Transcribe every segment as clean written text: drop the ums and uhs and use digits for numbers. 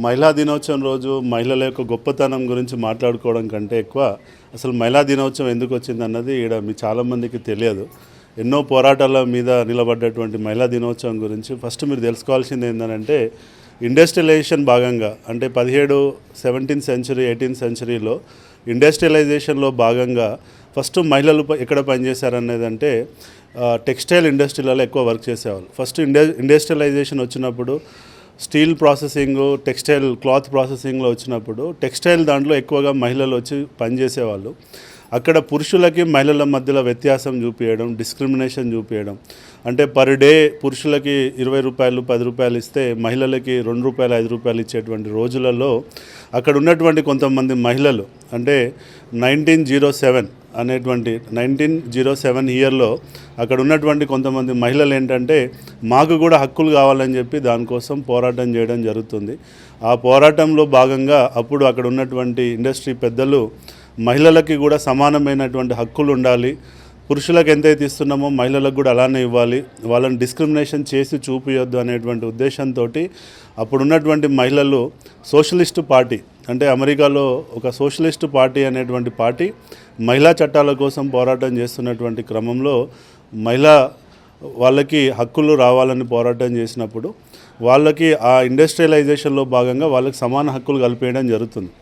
మహిళా దినోత్సవం రోజు మహిళల యొక్క గొప్పతనం గురించి మాట్లాడుకోవడం కంటే ఎక్కువ అసలు మహిళా దినోత్సవం ఎందుకు వచ్చిందన్నది ఇక్కడ మీ చాలామందికి తెలియదు. ఎన్నో పోరాటాల మీద నిలబడ్డటువంటి మహిళా దినోత్సవం గురించి ఫస్ట్ మీరు తెలుసుకోవాల్సింది ఏంటంటే ఇండస్ట్రియలైజేషన్ భాగంగా అంటే 17th సెంచరీ 18th సెంచరీలో ఇండస్ట్రియలైజేషన్లో భాగంగా ఫస్ట్ మహిళలు ఎక్కడ పనిచేశారనేది అంటే టెక్స్టైల్ ఇండస్ట్రీలలో ఎక్కువ వర్క్ చేసేవాళ్ళు. ఫస్ట్ ఇండస్ట్రియలైజేషన్ వచ్చినప్పుడు స్టీల్ ప్రాసెసింగ్ టెక్స్టైల్ క్లాత్ ప్రాసెసింగ్లో వచ్చినప్పుడు టెక్స్టైల్ దాంట్లో ఎక్కువగా మహిళలు వచ్చి పనిచేసేవాళ్ళు. అక్కడ పురుషులకి మహిళల మధ్యలో వ్యత్యాసం చూపించడం, డిస్క్రిమినేషన్ చూపించడం. అంటే పర్ డే పురుషులకి 20 రూపాయలు 10 రూపాయలు ఇస్తే మహిళలకి 2 రూపాయలు 5 రూపాయలు ఇచ్చేటువంటి రోజులలో అక్కడ ఉన్నటువంటి కొంతమంది మహిళలు అంటే 1907 ఇయర్లో అక్కడ ఉన్నటువంటి కొంతమంది మహిళలు ఏంటంటే మాకు కూడా హక్కులు కావాలని చెప్పి దానికోసం పోరాటం చేయడం జరుగుతుంది. ఆ పోరాటంలో భాగంగా అప్పుడు అక్కడ ఉన్నటువంటి ఇండస్ట్రీ పెద్దలు మహిళలకి కూడా సమానమైనటువంటి హక్కులు ఉండాలి, పురుషులకు ఎంతైతే ఇస్తున్నామో మహిళలకు కూడా అలానే ఇవ్వాలి, వాళ్ళని డిస్క్రిమినేషన్ చేసి చూపించొద్దు అనేటువంటి ఉద్దేశంతో అప్పుడున్నటువంటి మహిళలు సోషలిస్టు పార్టీ అంటే అమెరికాలో ఒక సోషలిస్టు పార్టీ అనేటువంటి పార్టీ మహిళా చట్టాల కోసం పోరాటం చేస్తున్నటువంటి క్రమంలో వాళ్ళకి హక్కులు రావాలని పోరాటం చేసినప్పుడు వాళ్ళకి ఆ ఇండస్ట్రియలైజేషన్లో భాగంగా వాళ్ళకి సమాన హక్కులు కల్పేయడం జరుగుతుంది.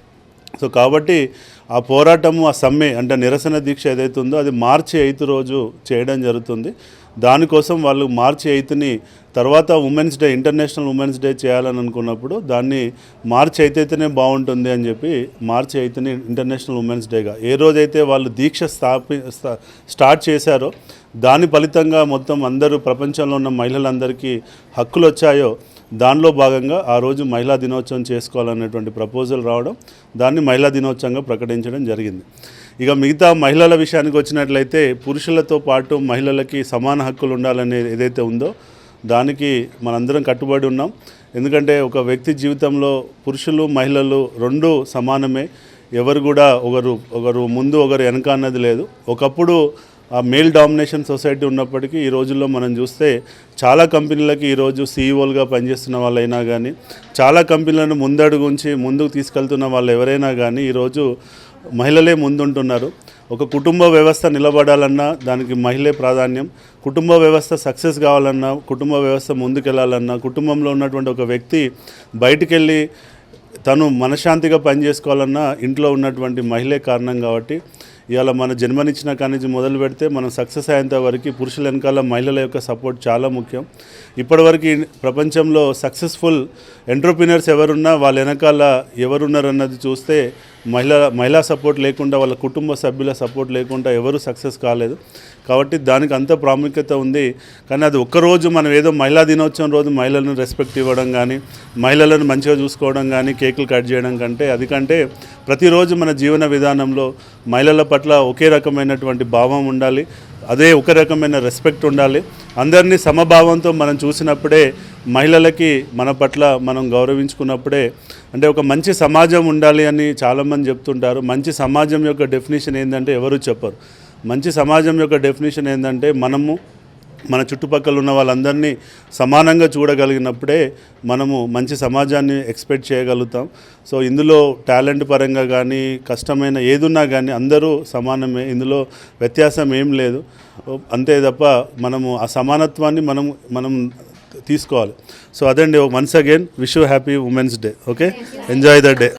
సో కాబట్టి ఆ పోరాటము ఆ సమ్మె అంటే నిరసన దీక్ష ఏదైతే ఉందో అది మార్చి 8 రోజు చేయడం జరుగుతుంది. దానికోసం వాళ్ళు మార్చి 8ని తర్వాత women's day international women's day చేయాలని అనుకున్నప్పుడు దాన్ని మార్చి 8 అయితేనే బాగుంటుంది అని చెప్పి మార్చి 8ని ఇంటర్నేషనల్ ఉమెన్స్ డేగా ఏ రోజైతే వాళ్ళు దీక్ష స్టార్ట్ చేశారో దాని ఫలితంగా మొత్తం అందరూ ప్రపంచంలో ఉన్న మహిళలందరికీ హక్కులు వచ్చాయో దానిలో భాగంగా ఆ రోజు మహిళా దినోత్సవం చేసుకోవాలనేటువంటి ప్రపోజల్ రావడం, దాన్ని మహిళా దినోత్సవంగా ప్రకటించడం జరిగింది. ఇక మిగతా మహిళల విషయానికి వచ్చినట్లయితే పురుషులతో పాటు మహిళలకి సమాన హక్కులు ఉండాలనేది ఏదైతే ఉందో దానికి మనందరం కట్టుబడి ఉన్నాం. ఎందుకంటే ఒక వ్యక్తి జీవితంలో పురుషులు మహిళలు రెండు సమానమే, ఎవరు కూడా ఒకరు ముందు ఒకరు వెనక అన్నది లేదు. ఒకప్పుడు ఆ మేల్ డామినేషన్ సొసైటీ ఉన్నప్పటికీ ఈ రోజుల్లో మనం చూస్తే చాలా కంపెనీలకి ఈరోజు సీఈఓలుగా పనిచేస్తున్న వాళ్ళైనా కానీ చాలా కంపెనీలను ముందుకు తీసుకెళ్తున్న వాళ్ళు ఎవరైనా కానీ ఈరోజు మహిళలే ముందుంటున్నారు. ఒక కుటుంబ వ్యవస్థ నిలబడాలన్నా దానికి మహిళే ప్రాధాన్యం, కుటుంబ వ్యవస్థ సక్సెస్ కావాలన్నా, కుటుంబ వ్యవస్థ ముందుకెళ్ళాలన్నా, కుటుంబంలో ఉన్నటువంటి ఒక వ్యక్తి బయటికెళ్ళి తను మనశ్శాంతిగా పనిచేసుకోవాలన్నా ఇంట్లో ఉన్నటువంటి మహిళే కారణం. కాబట్టి ఇవాళ మన జన్మనిచ్చిన కాడి నుంచి మొదలు పెడితే మనం సక్సెస్ అయ్యేంత వరకు పురుషుల వెనకాల మహిళల యొక్క సపోర్ట్ చాలా ముఖ్యం. ఇప్పటివరకు ప్రపంచంలో సక్సెస్ఫుల్ ఎంటర్‌ప్రెన్యూర్స్ ఎవరున్నా వాళ్ళ వెనకాల ఎవరున్నారన్నది చూస్తే మహిళా సపోర్ట్ లేకుండా, వాళ్ళ కుటుంబ సభ్యుల సపోర్ట్ లేకుండా ఎవరు సక్సెస్ కాలేదు. కాబట్టి దానికి అంత ప్రాముఖ్యత ఉంది. కానీ అది ఒక్కరోజు మనం ఏదో మహిళా దినోత్సవం రోజు మహిళలను రెస్పెక్ట్ ఇవ్వడం కానీ, మహిళలను మంచిగా చూసుకోవడం కానీ, కేకులు కట్ చేయడం కంటే ప్రతిరోజు మన జీవన విధానంలో మహిళల పట్ల ఒకే రకమైనటువంటి భావం ఉండాలి, అదే ఒక రకమైన రెస్పెక్ట్ ఉండాలి. అందరినీ సమభావంతో మనం చూసినప్పుడే మహిళలకి మన పట్ల మనం గౌరవించుకున్నప్పుడే అంటే ఒక మంచి సమాజం ఉండాలి అని చాలామంది చెప్తుంటారు. మంచి సమాజం యొక్క డెఫినేషన్ ఏంటంటే ఎవరు చెప్పరు. మంచి సమాజం యొక్క డెఫినేషన్ ఏంటంటే మనము మన చుట్టుపక్కల ఉన్న వాళ్ళందరినీ సమానంగా చూడగలిగినప్పుడే మనము మంచి సమాజాన్ని ఎక్స్పెక్ట్ చేయగలుగుతాం. సో ఇందులో టాలెంట్ పరంగా కానీ కష్టమైన ఏదున్నా కానీ అందరూ సమానమే, ఇందులో వ్యత్యాసం ఏం లేదు. అంతే తప్ప మనము ఆ సమానత్వాన్ని మనం తీసుకోవాలి. సో అదండి, once again wish you happy women's day. Okay, enjoy the day.